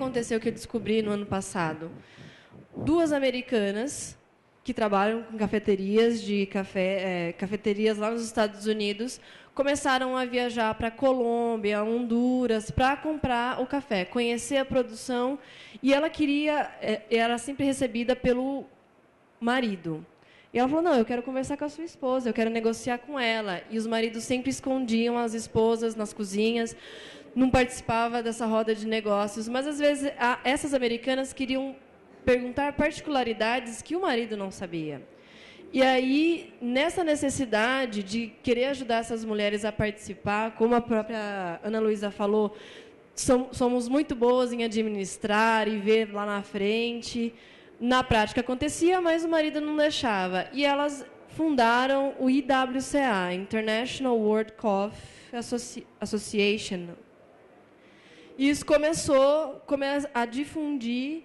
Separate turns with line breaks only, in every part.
aconteceu que eu descobri no ano passado? Duas americanas que trabalham com cafeterias de café, cafeterias lá nos Estados Unidos, começaram a viajar para Colômbia, Honduras, para comprar o café, conhecer a produção, e ela queria, era sempre recebida pelo marido. E ela falou, não, eu quero conversar com a sua esposa, eu quero negociar com ela. E os maridos sempre escondiam as esposas nas cozinhas, não participava dessa roda de negócios, mas às vezes essas americanas queriam perguntar particularidades que o marido não sabia. E aí, nessa necessidade de querer ajudar essas mulheres a participar, como a própria Ana Luísa falou, somos muito boas em administrar e ver lá na frente. Na prática acontecia, mas o marido não deixava. E elas fundaram o IWCA, International World Coffee Association. E isso começou a difundir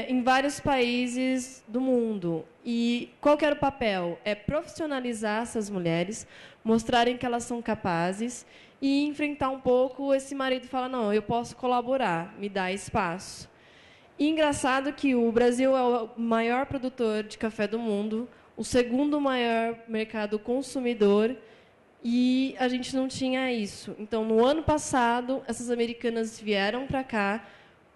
em vários países do mundo. E qual que era o papel? É profissionalizar essas mulheres, mostrarem que elas são capazes e enfrentar um pouco esse marido fala, não, eu posso colaborar, me dá espaço. E engraçado que o Brasil é o maior produtor de café do mundo, o segundo maior mercado consumidor, e a gente não tinha isso. Então, no ano passado, essas americanas vieram para cá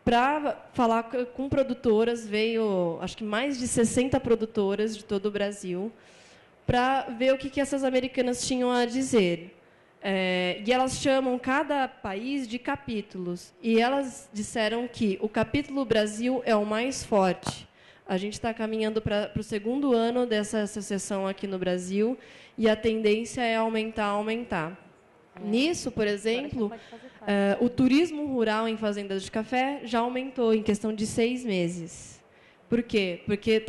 para falar com produtoras, veio, acho que mais de 60 produtoras de todo o Brasil, para ver o que essas americanas tinham a dizer. E elas chamam cada país de capítulos. E elas disseram que o capítulo Brasil é o mais forte. A gente está caminhando para o segundo ano dessa associação aqui no Brasil e a tendência é aumentar. Nisso, por exemplo, o turismo rural em fazendas de café já aumentou em questão de 6 meses. Por quê? Porque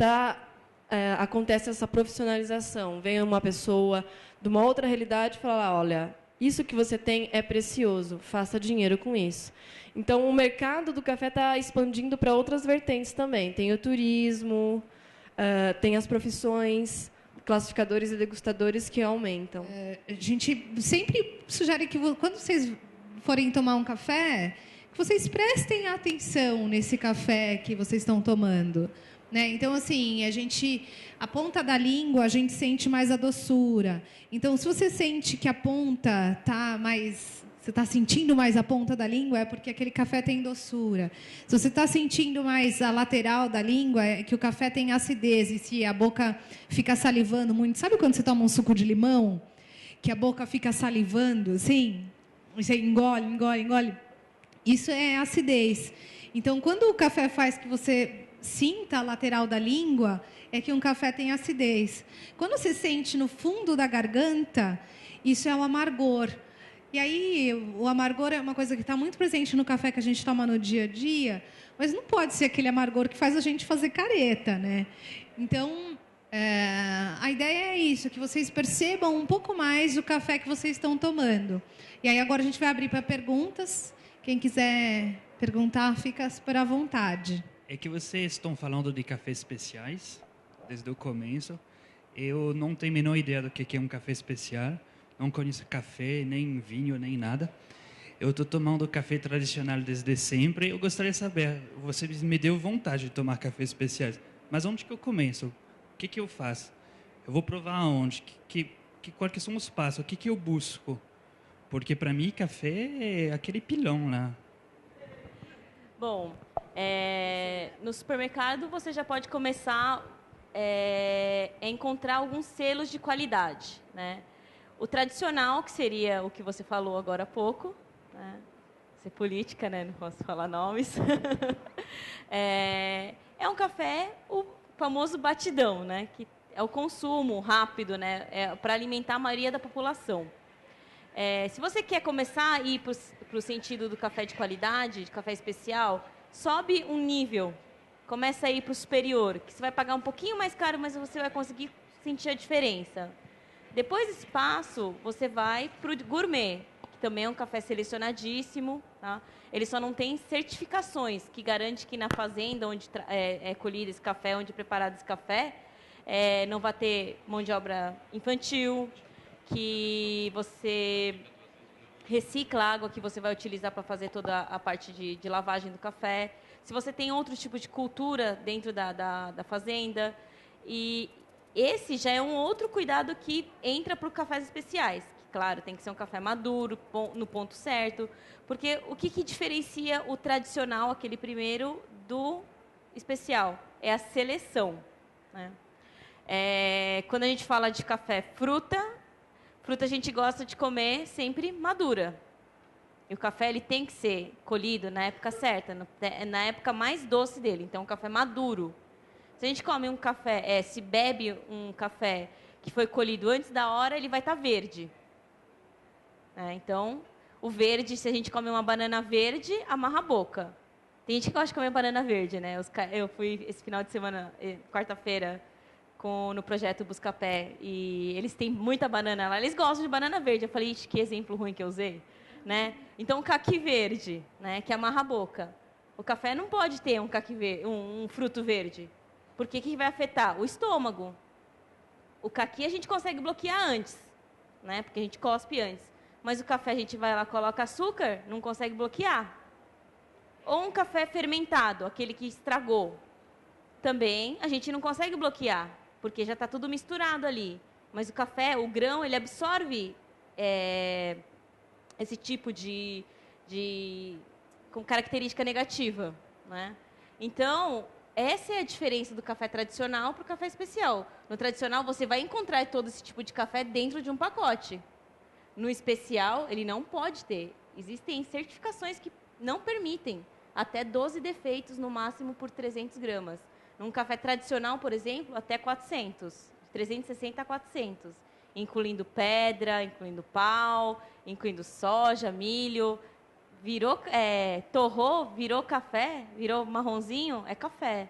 acontece essa profissionalização. Vem uma pessoa de uma outra realidade e fala, olha, isso que você tem é precioso, faça dinheiro com isso. Então, o mercado do café está expandindo para outras vertentes também. Tem o turismo, tem as profissões, classificadores e degustadores que aumentam.
A gente sempre sugere que quando vocês forem tomar um café, que vocês prestem atenção nesse café que vocês estão tomando. Né? Então, assim, a ponta da língua, a gente sente mais a doçura. Então, se você sente que a ponta está mais... Você está sentindo mais a ponta da língua, é porque aquele café tem doçura. Se você está sentindo mais a lateral da língua, é que o café tem acidez. E se a boca fica salivando muito... Sabe quando você toma um suco de limão? Que a boca fica salivando, assim? Você engole. Isso é acidez. Então, quando o café faz que você sinta a lateral da língua, é que um café tem acidez. Quando você sente no fundo da garganta, isso é o amargor. E aí, o amargor é uma coisa que está muito presente no café que a gente toma no dia a dia, mas não pode ser aquele amargor que faz a gente fazer careta, né? Então, a ideia é isso, que vocês percebam um pouco mais o café que vocês estão tomando. E aí, agora a gente vai abrir para perguntas. Quem quiser perguntar, fica super à vontade.
É que vocês estão falando de cafés especiais desde o começo. Eu não tenho a menor ideia do que é um café especial. Não conheço café, nem vinho, nem nada. Eu estou tomando café tradicional desde sempre. Eu gostaria de saber, você me deu vontade de tomar cafés especiais, mas onde que eu começo? O que eu faço? Eu vou provar aonde? Quais que são os passos? O que eu busco? Porque, para mim, café é aquele pilão lá.
Bom, no supermercado você já pode começar a encontrar alguns selos de qualidade, né? O tradicional, que seria o que você falou agora há pouco, né? Ser política, né? Não posso falar nomes. É um café, o famoso batidão, né? Que é o consumo rápido, né? Para alimentar a maioria da população. Se você quer começar a ir para o sentido do café de qualidade, de café especial, sobe um nível, começa a ir para o superior, que você vai pagar um pouquinho mais caro, mas você vai conseguir sentir a diferença. Depois desse passo, você vai para o gourmet, que também é um café selecionadíssimo. Tá? Ele só não tem certificações, que garante que na fazenda onde é colhido esse café, onde é preparado esse café, não vai ter mão de obra infantil, que você recicla a água que você vai utilizar para fazer toda a parte de lavagem do café. Se você tem outro tipo de cultura dentro da fazenda. E esse já é um outro cuidado que entra para os cafés especiais. Que, claro, tem que ser um café maduro, no ponto certo. Porque o que diferencia o tradicional, aquele primeiro, do especial? É a seleção, né? Quando a gente fala de café, fruta a gente gosta de comer sempre madura. E o café ele tem que ser colhido na época certa, na época mais doce dele. Então, um café maduro. Se a gente come um café, se bebe um café que foi colhido antes da hora, ele vai estar verde. Então, o verde, se a gente come uma banana verde, amarra a boca. Tem gente que gosta de comer banana verde, né? Eu fui esse final de semana, quarta-feira, no projeto Buscapé, e eles têm muita banana lá. Eles gostam de banana verde. Eu falei, ixi, que exemplo ruim que eu usei. Né? Então, o caqui verde, né, que amarra a boca. O café não pode ter um fruto verde. Porque o que vai afetar? O estômago. O caqui a gente consegue bloquear antes, né, porque a gente cospe antes. Mas o café a gente vai lá, coloca açúcar, não consegue bloquear. Ou um café fermentado, aquele que estragou. Também a gente não consegue bloquear, porque já está tudo misturado ali. Mas o café, o grão, ele absorve esse tipo com característica negativa, né? Então, essa é a diferença do café tradicional para o café especial. No tradicional, você vai encontrar todo esse tipo de café dentro de um pacote. No especial, ele não pode ter. Existem certificações que não permitem até 12 defeitos, no máximo, por 300 gramas. Num café tradicional, por exemplo, até 400. De 360 a 400. Incluindo pedra, incluindo pau, incluindo soja, milho. Torrou, virou café, virou marronzinho, é café.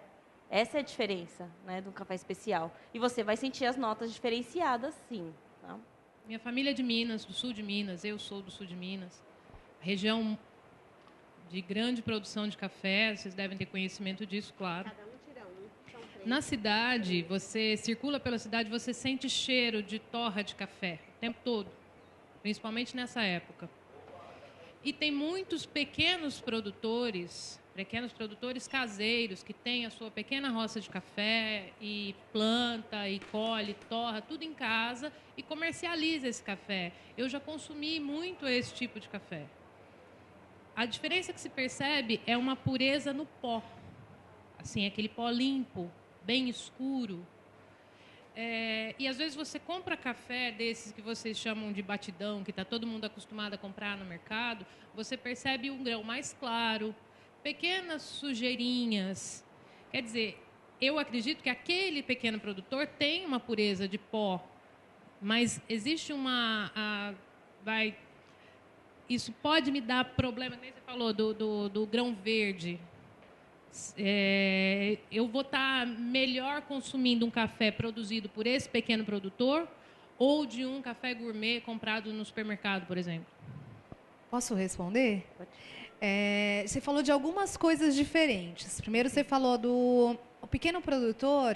Essa é a diferença, né, de um café especial. E você vai sentir as notas diferenciadas, sim. Tá?
Minha família é de Minas, do sul de Minas, eu sou do sul de Minas. Região de grande produção de café, vocês devem ter conhecimento disso, claro. Na cidade, você circula pela cidade, você sente cheiro de torra de café o tempo todo, principalmente nessa época. E tem muitos pequenos produtores caseiros que têm a sua pequena roça de café e planta e colhe, torra, tudo em casa e comercializa esse café. Eu já consumi muito esse tipo de café. A diferença que se percebe é uma pureza no pó, assim, aquele pó limpo, bem escuro. E às vezes você compra café desses que vocês chamam de batidão, que está todo mundo acostumado a comprar no mercado, você percebe um grão mais claro, pequenas sujeirinhas. Quer dizer, eu acredito que aquele pequeno produtor tem uma pureza de pó, mas existe isso pode me dar problema, como você falou, do grão verde. Eu vou estar melhor consumindo um café produzido por esse pequeno produtor ou de um café gourmet comprado no supermercado, por exemplo?
Posso responder? Você falou de algumas coisas diferentes. Primeiro, você falou do pequeno produtor.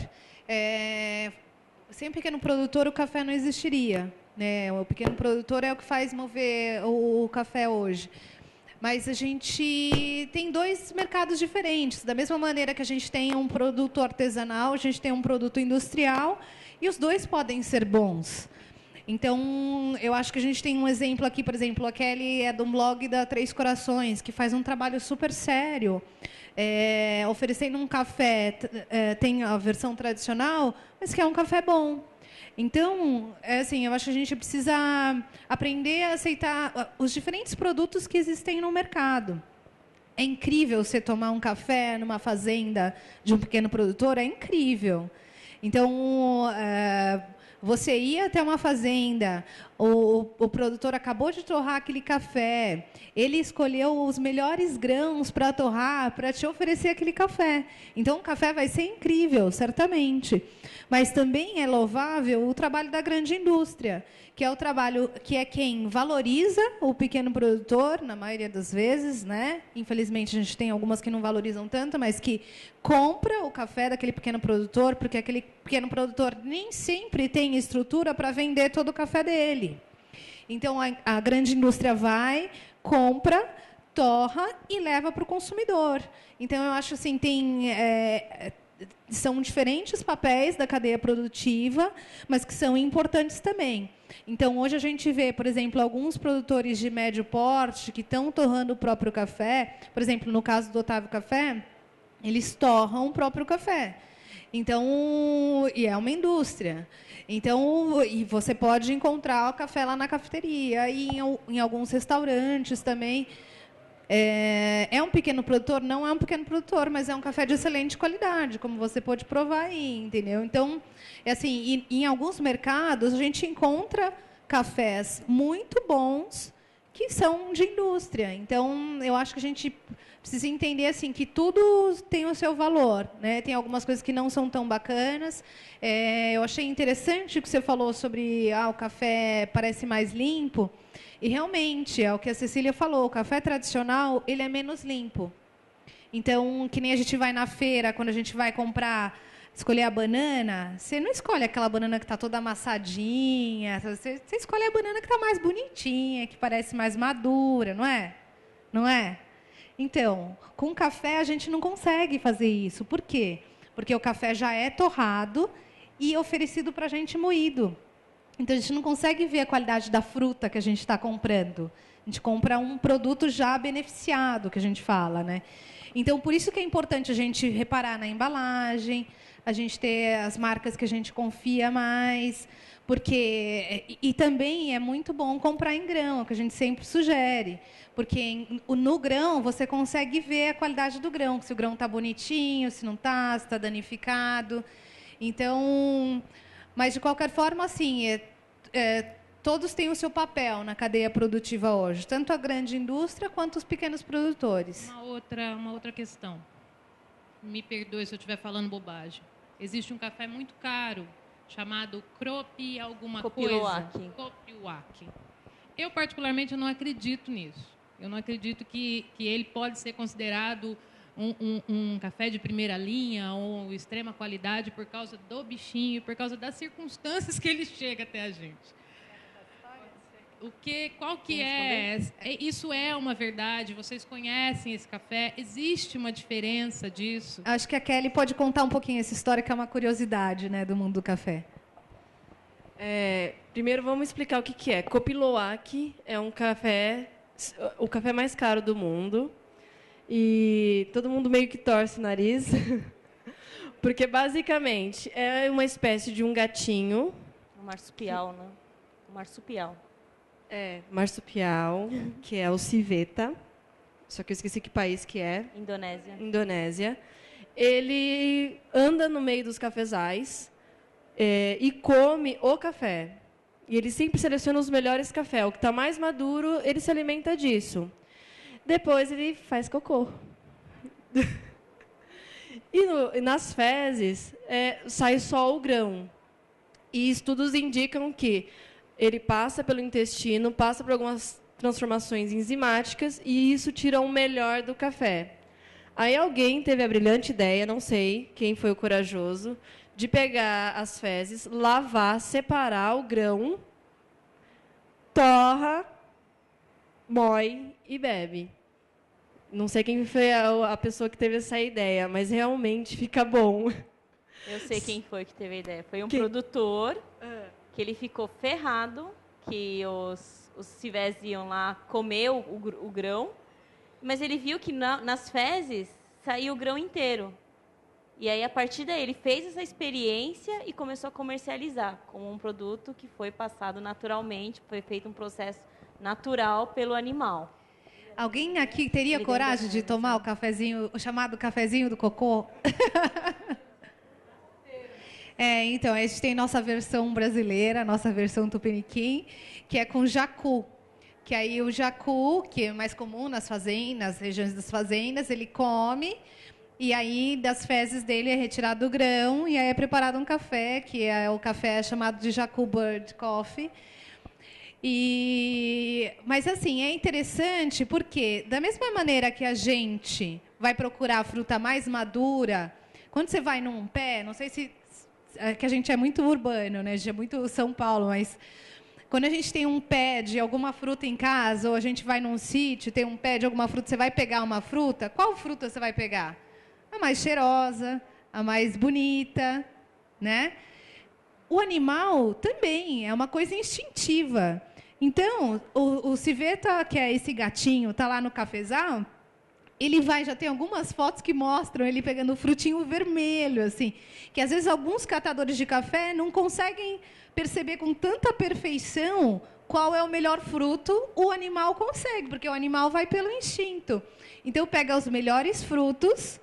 Sem o pequeno produtor, o café não existiria, né? O pequeno produtor é o que faz mover o café hoje. Mas a gente tem dois mercados diferentes. Da mesma maneira que a gente tem um produto artesanal, a gente tem um produto industrial, e os dois podem ser bons. Então, eu acho que a gente tem um exemplo aqui, por exemplo, a Kelly é de um blog da Três Corações, que faz um trabalho super sério, oferecendo um café, tem a versão tradicional, mas que é um café bom. Então, assim, eu acho que a gente precisa aprender a aceitar os diferentes produtos que existem no mercado. É incrível você tomar um café numa fazenda de um pequeno produtor, é incrível. Então, você ia até uma fazenda, o produtor acabou de torrar aquele café, ele escolheu os melhores grãos para torrar, para te oferecer aquele café. Então, o café vai ser incrível, certamente. Mas também é louvável o trabalho da grande indústria, que é o trabalho que é quem valoriza o pequeno produtor, na maioria das vezes, né? Infelizmente, a gente tem algumas que não valorizam tanto, mas que compra o café daquele pequeno produtor, porque aquele pequeno produtor nem sempre tem estrutura para vender todo o café dele. Então, a grande indústria vai, compra, torra e leva para o consumidor. Então, eu acho assim, são diferentes papéis da cadeia produtiva, mas que são importantes também. Então, hoje a gente vê, por exemplo, alguns produtores de médio porte que estão torrando o próprio café. Por exemplo, no caso do Otávio Café, eles torram o próprio café. Então, e é uma indústria. Então, e você pode encontrar o café lá na cafeteria e em alguns restaurantes também. É um pequeno produtor? Não é um pequeno produtor, mas é um café de excelente qualidade, como você pode provar aí, entendeu? Então, assim, em alguns mercados a gente encontra cafés muito bons que são de indústria. Então, eu acho que a gente precisa entender assim que tudo tem o seu valor, né? Tem algumas coisas que não são tão bacanas. Eu achei interessante o que você falou sobre o café parece mais limpo. E realmente, é o que a Cecília falou, o café tradicional, ele é menos limpo. Então, que nem a gente vai na feira, quando a gente vai comprar, escolher a banana, você não escolhe aquela banana que está toda amassadinha, você escolhe a banana que está mais bonitinha, que parece mais madura, não é? Não é? Então, com café a gente não consegue fazer isso. Por quê? Porque o café já é torrado e oferecido para a gente moído. Então, a gente não consegue ver a qualidade da fruta que a gente está comprando. A gente compra um produto já beneficiado, que a gente fala, né? Então, por isso que é importante a gente reparar na embalagem, a gente ter as marcas que a gente confia mais, porque e também é muito bom comprar em grão, que a gente sempre sugere, porque no grão você consegue ver a qualidade do grão, se o grão está bonitinho, se não está, se está danificado. Então, mas, de qualquer forma, assim, todos têm o seu papel na cadeia produtiva hoje, tanto a grande indústria quanto os pequenos produtores.
Uma outra questão. Me perdoe se eu estiver falando bobagem. Existe um café muito caro, chamado Cropi alguma
Copiloac.
coisa. Copiloac. Eu, particularmente, não acredito nisso. Eu não acredito que ele pode ser considerado um café de primeira linha ou extrema qualidade por causa do bichinho, por causa das circunstâncias que ele chega até a gente. Qual que é? Isso é uma verdade? Vocês conhecem esse café? Existe uma diferença disso?
Acho que a Kelly pode contar um pouquinho essa história, que é uma curiosidade, né, do mundo do café.
Primeiro, vamos explicar o que é. Copiloac é um café, o café mais caro do mundo. E todo mundo meio que torce o nariz, porque, basicamente, é uma espécie de um gatinho.
Um marsupial, né? Um marsupial.
Marsupial, que é o civeta. Só que eu esqueci que país que é. Indonésia. Ele anda no meio dos cafezais e come o café. E ele sempre seleciona os melhores cafés. O que está mais maduro, ele se alimenta disso. Depois ele faz cocô. E nas fezes sai só o grão. E estudos indicam que ele passa pelo intestino, passa por algumas transformações enzimáticas e isso tira o melhor do café. Aí alguém teve a brilhante ideia, não sei quem foi o corajoso, de pegar as fezes, lavar, separar o grão, torra, moe e bebe. Não sei quem foi a pessoa que teve essa ideia, mas realmente fica bom.
Eu sei quem foi que teve a ideia. Foi um produtor que ele ficou ferrado, que os civés iam lá comer o grão, mas ele viu que nas fezes saía o grão inteiro. E aí, a partir daí, ele fez essa experiência e começou a comercializar como um produto que foi passado naturalmente, foi feito um processo natural pelo animal.
Alguém aqui teria coragem de tomar o cafezinho, o chamado cafezinho do cocô? Então, a gente tem nossa versão brasileira, nossa versão tupiniquim, que é com jacu. Que aí o jacu, que é mais comum nas fazendas, nas regiões das fazendas, ele come, e aí das fezes dele é retirado o grão, e aí é preparado um café, que é o café chamado de Jacu Bird Coffee. Mas, assim, é interessante porque, da mesma maneira que a gente vai procurar a fruta mais madura, quando você vai num pé, não sei se... que a gente é muito urbano, né? A gente é muito São Paulo, mas Quando a gente tem um pé de alguma fruta em casa, ou a gente vai num sítio, tem um pé de alguma fruta, você vai pegar uma fruta, qual fruta você vai pegar? A mais cheirosa, a mais bonita, né? O animal também é uma coisa instintiva. Então, o civeta, que é esse gatinho, está lá no cafezal, ele já tem algumas fotos que mostram ele pegando o frutinho vermelho, assim, que às vezes alguns catadores de café não conseguem perceber com tanta perfeição qual é o melhor fruto. O animal consegue, porque o animal vai pelo instinto. Então, pega os melhores frutos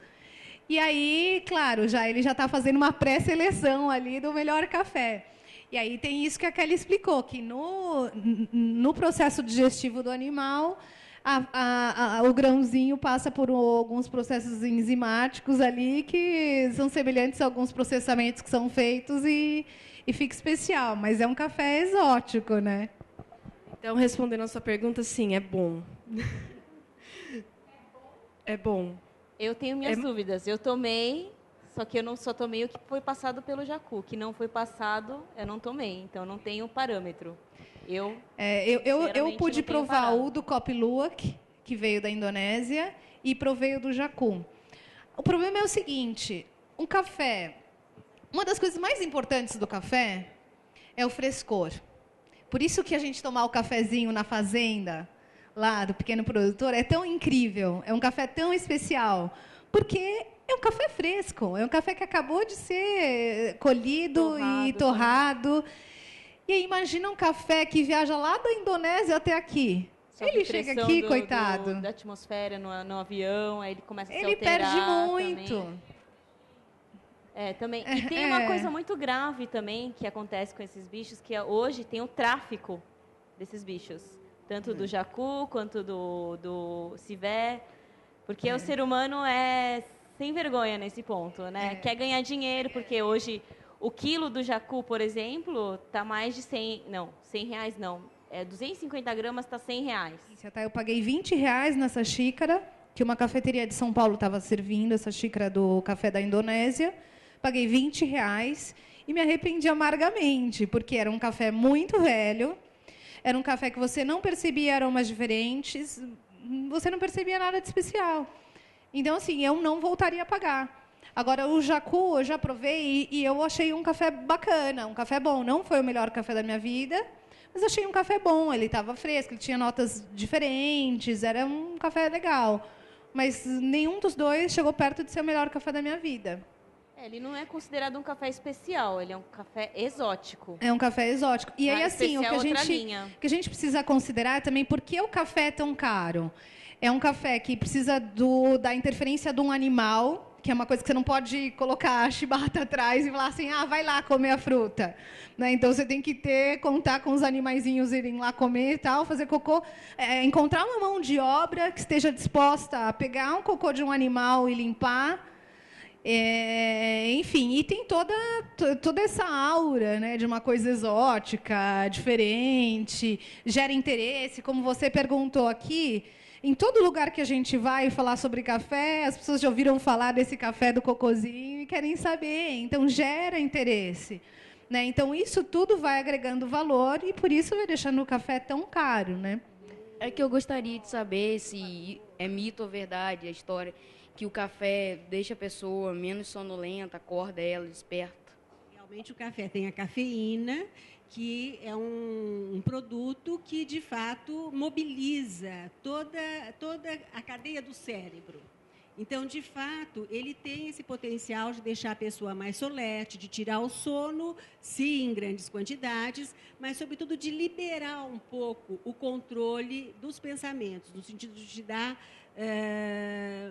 e aí, claro, ele já está fazendo uma pré-seleção ali do melhor café. E aí tem isso que a Kelly explicou, que no processo digestivo do animal, o grãozinho passa por alguns processos enzimáticos ali que são semelhantes a alguns processamentos que são feitos e fica especial. Mas é um café exótico, né?
Então, respondendo a sua pergunta, sim, é bom. É bom.
Eu tenho minhas dúvidas. Eu tomei, só que eu não só tomei o que foi passado pelo Jacu. O que não foi passado, eu não tomei. Então, não tenho parâmetro. Eu
pude provar o do Kopi Luwak, que veio da Indonésia, e provei o do Jacu. O problema é o seguinte, um café... Uma das coisas mais importantes do café é o frescor. Por isso que a gente tomar o cafezinho na fazenda, lá do pequeno produtor, é tão incrível, é um café tão especial, porque é um café fresco, é um café que acabou de ser colhido e torrado. E aí, imagina um café que viaja lá da Indonésia até aqui. Ele chega aqui, coitado.
Da atmosfera no avião, aí ele começa a se
alterar. Ele perde muito.
Também. E tem uma coisa muito grave também que acontece com esses bichos, que hoje tem o tráfico desses bichos. Tanto do jacu quanto do civé. Porque o ser humano é sem vergonha nesse ponto, né? Quer ganhar dinheiro, porque hoje o quilo do jacu, por exemplo, está mais de 100 reais não. 250 gramas está 100 reais.
Eu paguei 20 reais nessa xícara, que uma cafeteria de São Paulo estava servindo, essa xícara do café da Indonésia. Paguei 20 reais e me arrependi amargamente, porque era um café muito velho, era um café que você não percebia aromas diferentes, você não percebia nada de especial. Então, assim, eu não voltaria a pagar. Agora, o jacu, eu já provei e eu achei um café bacana, um café bom. Não foi o melhor café da minha vida, mas achei um café bom. Ele estava fresco, ele tinha notas diferentes, era um café legal. Mas nenhum dos dois chegou perto de ser o melhor café da minha vida.
Ele não é considerado um café especial, ele é um café exótico.
É um café exótico. E aí, assim, o que a gente precisa considerar também, por que o café é tão caro? É um café que precisa da interferência de um animal, que é uma coisa que você não pode colocar a chibata atrás e falar assim, vai lá comer a fruta. Né? Então, você tem que contar com os animaizinhos irem lá comer e tal, fazer cocô. Encontrar uma mão de obra que esteja disposta a pegar um cocô de um animal e limpar. Enfim, e tem toda essa aura, né, de uma coisa exótica, diferente, gera interesse, como você perguntou aqui. Em todo lugar que a gente vai falar sobre café, as pessoas já ouviram falar desse café do cocozinho e querem saber, então gera interesse. Né? Então, isso tudo vai agregando valor e, por isso, vai deixando o café tão caro. Né?
É que eu gostaria de saber se é mito ou verdade a história que o café deixa a pessoa menos sonolenta, acorda ela, desperta.
Realmente o café tem a cafeína, que é um produto que, de fato, mobiliza toda a cadeia do cérebro. Então, de fato, ele tem esse potencial de deixar a pessoa mais solerte, de tirar o sono, sim, em grandes quantidades, mas, sobretudo, de liberar um pouco o controle dos pensamentos, no sentido de dar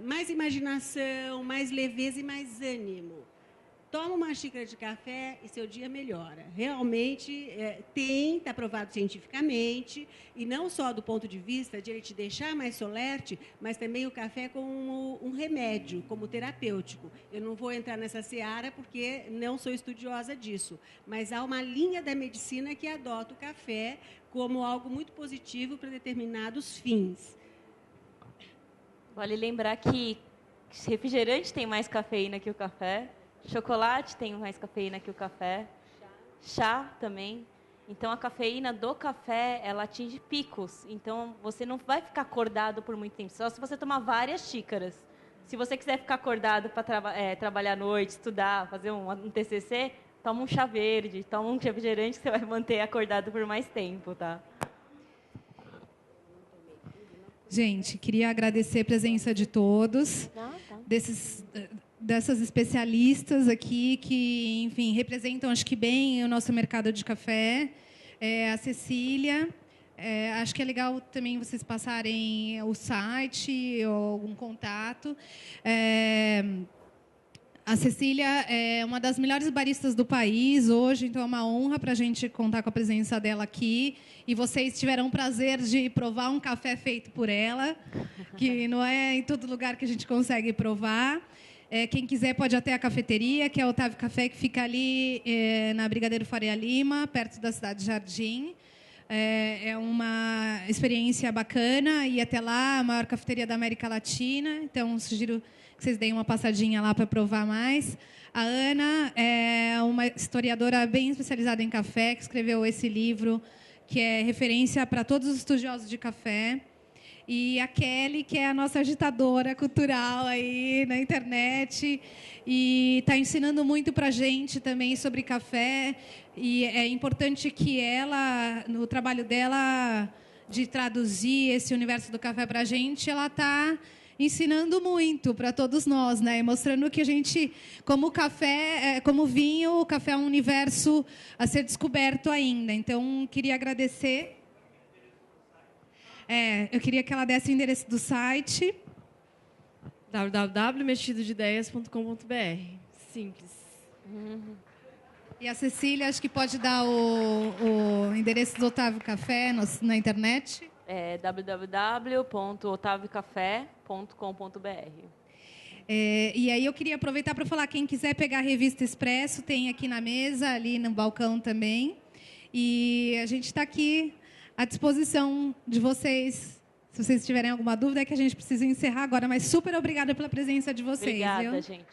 mais imaginação, mais leveza e mais ânimo. Toma uma xícara de café e seu dia melhora. Realmente está provado cientificamente, e não só do ponto de vista de ele te deixar mais solerte, mas também o café como um remédio, como terapêutico. Eu não vou entrar nessa seara porque não sou estudiosa disso, mas há uma linha da medicina que adota o café como algo muito positivo para determinados fins.
Vale lembrar que refrigerante tem mais cafeína que o café, chocolate tem mais cafeína que o café, chá também. Então, a cafeína do café, ela atinge picos. Então, você não vai ficar acordado por muito tempo, só se você tomar várias xícaras. Se você quiser ficar acordado para trabalhar à noite, estudar, fazer um TCC, toma um chá verde, toma um refrigerante que você vai manter acordado por mais tempo, tá?
Gente, queria agradecer a presença de todos, dessas especialistas aqui que, enfim, representam, acho que bem, o nosso mercado de café. A Cecília, acho que é legal também vocês passarem o site ou algum contato. A Cecília é uma das melhores baristas do país hoje, então é uma honra para a gente contar com a presença dela aqui. E vocês tiveram o prazer de provar um café feito por ela, que não é em todo lugar que a gente consegue provar. Quem quiser pode ir até a cafeteria, que é o Otávio Café, que fica ali na Brigadeiro Faria Lima, perto da cidade de Jardim. É uma experiência bacana, e até lá, a maior cafeteria da América Latina. Então, sugiro que vocês deem uma passadinha lá para provar mais. A Ana é uma historiadora bem especializada em café, que escreveu esse livro, que é referência para todos os estudiosos de café. E a Kelly, que é a nossa agitadora cultural aí na internet, e está ensinando muito para a gente também sobre café. E é importante que ela, no trabalho dela de traduzir esse universo do café para a gente, ela está ensinando muito para todos nós, né? Mostrando que a gente, como café, como vinho, o café é um universo a ser descoberto ainda. Então, queria agradecer. Eu queria que ela desse o endereço do site.
www.mexidodeideas.com.br. Simples.
E a Cecília, acho que pode dar o endereço do Otávio Café na internet.
www.otaviocafé.com.br.
E aí eu queria aproveitar para falar, quem quiser pegar a revista Expresso, tem aqui na mesa, ali no balcão também. E a gente está aqui à disposição de vocês. Se vocês tiverem alguma dúvida, é que a gente precisa encerrar agora, mas super obrigada pela presença de vocês.
Obrigada,
viu?
gente.